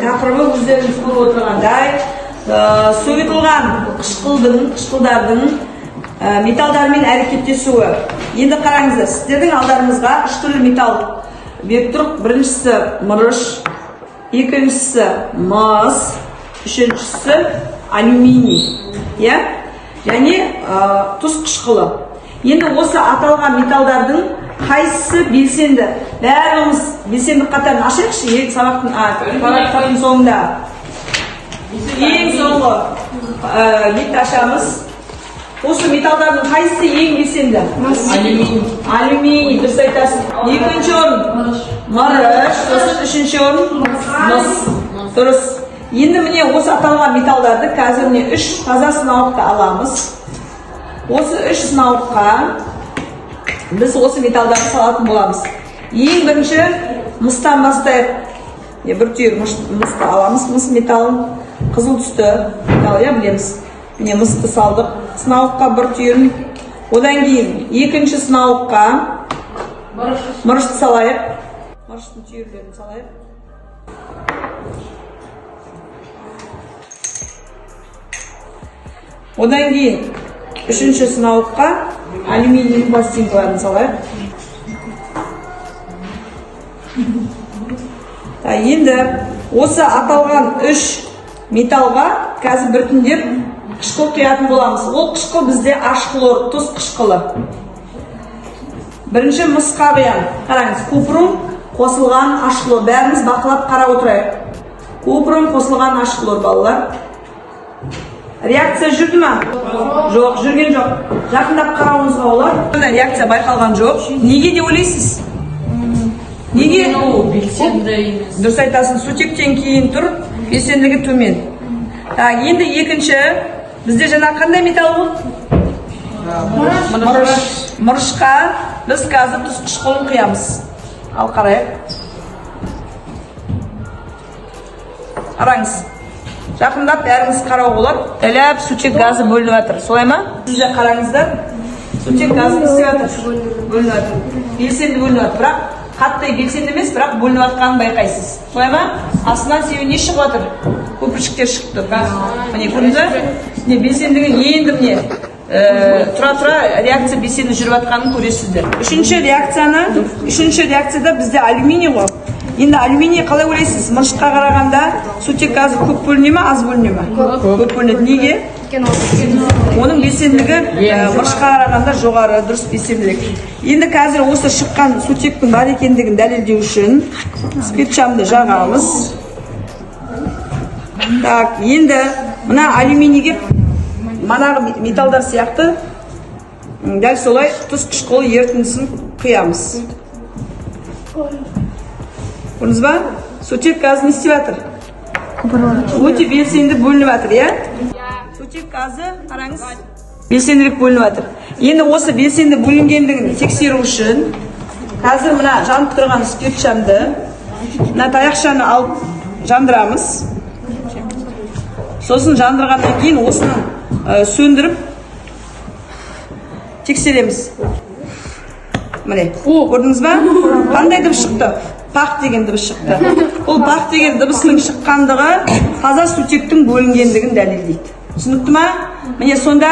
тақырыбы өздеріңіз көріп отырғандай сұйытылған қышқылдардың металдармен әрекеттесуі. Енді қараңыздар, сіздердің алдарыңызға 3 түрлі металл беріп тұр. Біріншісі мырыш, екіншісі мыс, үшіншісі алюминий, және тұз қышқылы. Енді осы аталған металдардың қайсысы белсенді? Бәріміз белсенді қатарын ашайықшы, сабақтың соңында. Ең соңғы бетті ашамыз. Осы металдардың қайсысы ең белсенді? Алюминий, дұрыс айтасың. Екінші орын мырыш, үшінші орын мыс. Дұрыс. Енді міне осы аталған металдарды қазір 3 таза сынауыққа аламыз. Осы 3 сынауыққа біз осы металдарды салатын боламыз. Ең бірінші мыстан бастайық. Бір түйір мысты аламыз. Мыс металын қызыл түсті металл, білеміз. Міне мысты салдық. Сынауыққа бір түйірін. Одан кейін екінші сынауыққа мырышты салайық. Мырыштың түйірлерін салайық. Одан кейін үшінші сынауыққа алюминий пластинкаларын салайық. Енді осы аталған 3 металға қазір біртіндеп қышқыл құятын боламыз. Ол қышқыл бізде H-хлор, тұз қышқылы. Бірінші мысқа құям. Қараңыз, купрум қосылған H-хлор. Бәріміз бақылап қарап отырайық. Купрум қосылған H-хлор, балалар. Реакция жүрді ма? Жоқ, жүрген жоқ. Жақындап қарауыңызға олар. Реакция байқалған жоқ. Неге де ойлайсыз? Неге? Белсенді емес. Дұрыс айтасың, сутектен кейін тұр, белсенділігі төмен. Енді екінші, бізде жаңа қандай металл болды? Мырышқа біз қазір тұз қышқылын құямыз. Ал қарайық. Қараңыз. Жақындап бәріңіз қарау болады. Әліп сутек газы бөлініп жатыр. Солай ма? Сіздер қараңыздар. Сутек газы не істеп жатыр? Бөлініп жатыр. Белсенді бөлініп жатыр. Бірақ қатты белсенді емес, бірақ бөлініп жатқанын байқайсыз. Солай ма? Астынан себебі не шығып жатыр? Көпіршіктер шығып тұр. Міне көрдіңіздер? Белсендігі енді міне тұра-тұра реакция белсенді жүріп жатқанын көресіздер. Үшінші реакцияда бізде алюминий ғой. Енді алюминий қалай ойлайсыз? Мырышқа қарағанда сутек газы көп бөліне ме, аз бөліне ме? Көп бөлінеді. Неге? Оның белсенділігі мырышқа қарағанда жоғары, дұрыс белсенділік. Енді қазір осы шыққан сутектің бар екендігін дәлелдеу үшін спиртшамды жағамыз. Енді мына алюминийге манағы металдар сияқты дәл солай тұз қышқылы ерітіндісін құямыз. Көрдіңіз ба? Сутек газы не істеп жатыр? Өте белсенді бөлініп жатыр, Сутек газы, қараңыз, белсенділік бөлініп жатыр. Енді осы белсенді бөлінгендігін тексеру үшін қазір мына жанып тұрған спиртшамды мына таяқшаны алып жандырамыз. Сосын жандырғаннан кейін осыны сөндіріп тексереміз. Міне, көрдіңіз ба? Қандай дыбыс шықты? Пақ деген дыбыс шықты. Ол пақ деген дыбысының шыққандығы таза сутектің бөлінгендігін дәлелдейді. Түсінікті ма? Міне сонда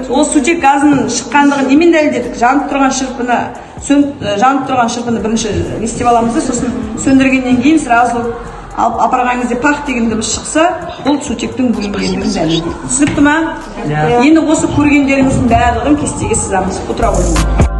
ол сутек газының шыққандығын немен дәлелдедік? Жанып тұрған шырпыны бірінші не істеп аламыз да, сосын сөндіргеннен кейін сразу алып апарған кезде пақ деген дыбыс шықса, бұл сутектің бөлінгендігін дәлелдейді. Түсінікті ма? Енді осы көргендеріңіздің барлығын кестеге сызамыз. Отыра қойыңыз.